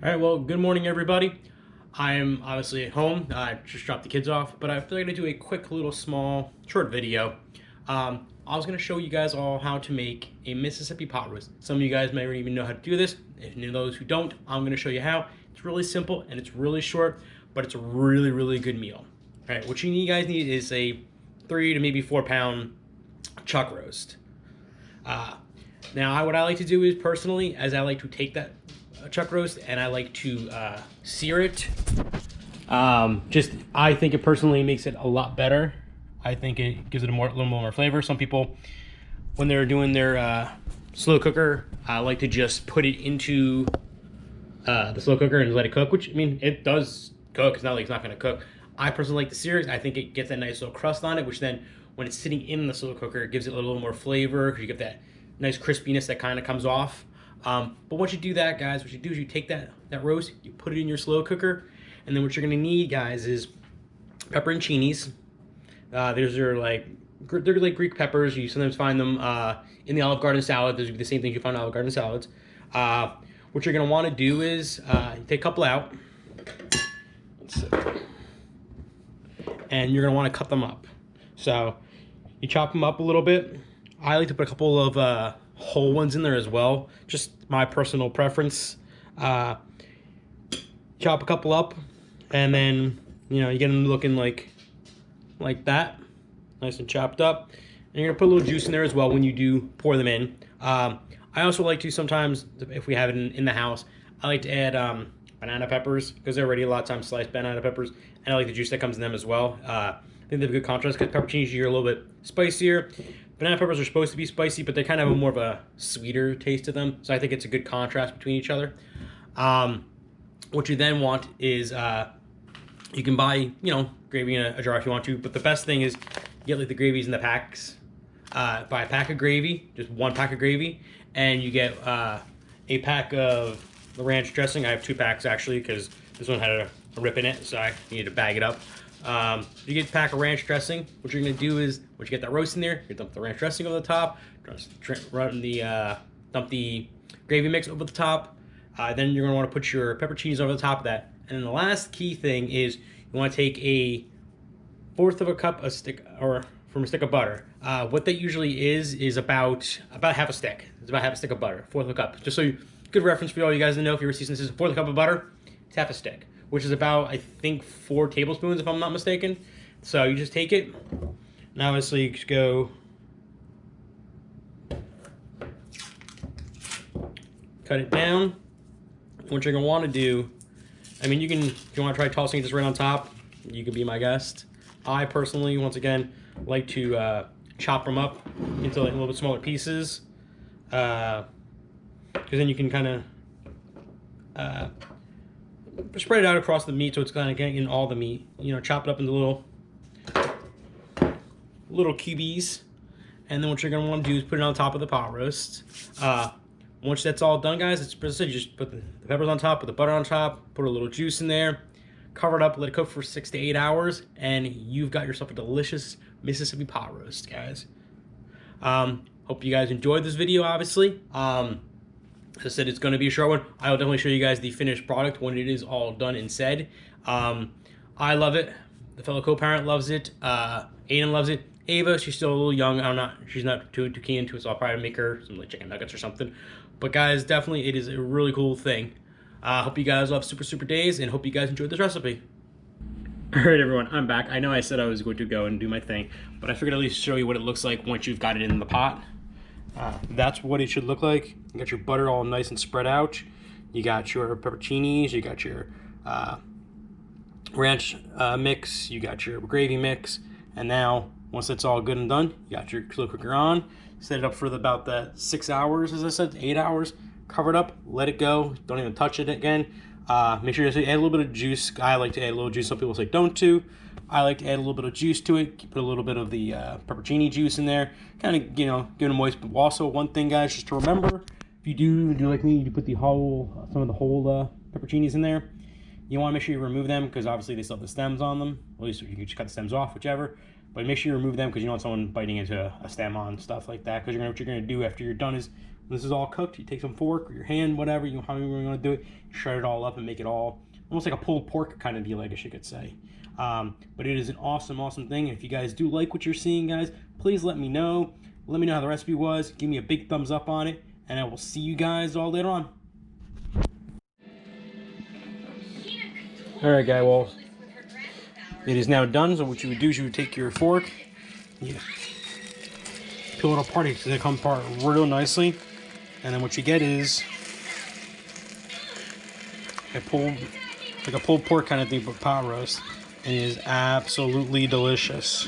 All right, well, good morning, everybody. I'm obviously at home. I just dropped the kids off, but I feel like I'm gonna do a quick little small short video. I was gonna show you guys all how to make a Mississippi pot roast. Some of you guys may already even know how to do this. If you know those who don't, I'm gonna show you how. It's really simple and it's really short, but it's a really, really good meal. All right, what you guys need is a 3 to maybe 4 pound chuck roast. Now, what I like to do is personally, as I like to take that chuck roast and I like to sear it. I think it personally makes it a lot better. I think it gives it a little more flavor. Some people, when they're doing their slow cooker, like to just put it into the slow cooker and let it cook. Which, I mean, it does cook. It's not like it's not going to cook. I personally like to sear it. I think it gets that nice little crust on it, which then, when it's sitting in the slow cooker, it gives it a little more flavor because you get that nice crispiness that kind of comes off. But once you do that, guys, what you do is you take that roast, you put it in your slow cooker, and then what you're gonna need, guys, is pepperoncinis. They're like Greek peppers. You sometimes find them in the Olive Garden salad. Those would be the same things you find in Olive Garden salads. What you're gonna want to do is take a couple out, and you're gonna want to cut them up. So you chop them up a little bit. I like to put a couple of whole ones in there as well, just my personal preference. Chop a couple up, and then you get them looking like that, nice and chopped up. And you're gonna put a little juice in there as well when you do pour them in. I also like to sometimes, if we have it in the house, I like to add banana peppers because they're already a lot of times sliced banana peppers, and I like the juice that comes in them as well. I think they have a good contrast because pepperoncinis are a little bit spicier. Banana peppers are supposed to be spicy, but they kind of have more of a sweeter taste to them. So I think it's a good contrast between each other. What you then want is you can buy gravy in a jar if you want to, but the best thing is get like the gravies in the packs. Buy a pack of gravy, just 1 pack of gravy, and you get a pack of the ranch dressing. I have 2 packs actually because this one had a rip in it, so I needed to bag it up. You get a pack of ranch dressing. What you're gonna do is, once you get that roast in there, you dump the ranch dressing over the top, dump the gravy mix over the top. Then you're gonna want to put your pepperoncinis over the top of that. And then the last key thing is you want to take a 1/4 of a cup of from a stick of butter. What that usually is about half a stick. It's about half a stick of butter, 1/4 of a cup. Just so good reference for all you guys to know, if you're seeing this is a 1/4 cup of butter, it's half a stick, which is about, I think, 4 tablespoons if I'm not mistaken. So you just take it, and obviously you just go cut it down. What you're gonna want to do, I mean, if you want to try tossing it just right on top, you can be my guest. I personally, once again, like to chop them up into like a little bit smaller pieces, because then you can kind of spread it out across the meat, so it's kind of getting in all the meat. Chop it up into little cubies, and then what you're gonna want to do is put it on top of the pot roast. Once that's all done, guys, it's basically just put the peppers on top, put the butter on top, put a little juice in there, cover it up, let it cook for 6 to 8 hours, and you've got yourself a delicious Mississippi pot roast, guys. Hope you guys enjoyed this video, obviously. As I said, it's going to be a short one. I will definitely show you guys the finished product when it is all done and said. I love it. The fellow co-parent loves it. Aiden loves it. Ava, she's still a little young. She's not too keen into it, so I'll probably make her some like chicken nuggets or something. But guys, definitely, it is a really cool thing. Hope you guys love Super Days, and hope you guys enjoyed this recipe. All right, everyone, I'm back. I know I said I was going to go and do my thing, but I figured at least show you what it looks like once you've got it in the pot. That's what it should look like. You got your butter all nice and spread out. You got your pepperoncinis. You got your ranch mix. You got your gravy mix. And now, once it's all good and done, you got your slow cooker on. Set it up for about the 6 hours, as I said, 8 hours. Cover it up, let it go. Don't even touch it again. Make sure you add a little bit of juice. I like to add a little juice. Some people say don't to. I like to add a little bit of juice to it. Put a little bit of the pepperoncini juice in there. Kind of, give it a moist. But also, one thing, guys, just to remember, if you do like me, you put some of the whole pepperoncinis in there. You want to make sure you remove them because obviously they still have the stems on them. At least you can just cut the stems off, whichever. But make sure you remove them because you don't want someone biting into a stem on stuff like that. Because what you're going to do after you're done is When this is all cooked, you take some fork or your hand, whatever, however you want to do it, shred it all up and make it all almost like a pulled pork kind of deal, I guess you could say. But it is an awesome, awesome thing. And if you guys do like what you're seeing, guys, please let me know. Let me know how the recipe was. Give me a big thumbs up on it. And I will see you guys all later on. Alright, guys, well, it is now done. So what you would do is you would take your fork, you peel it apart. It's going to come apart real nicely. And then what you get is a pulled pork kind of thing, but pot roast. And it is absolutely delicious.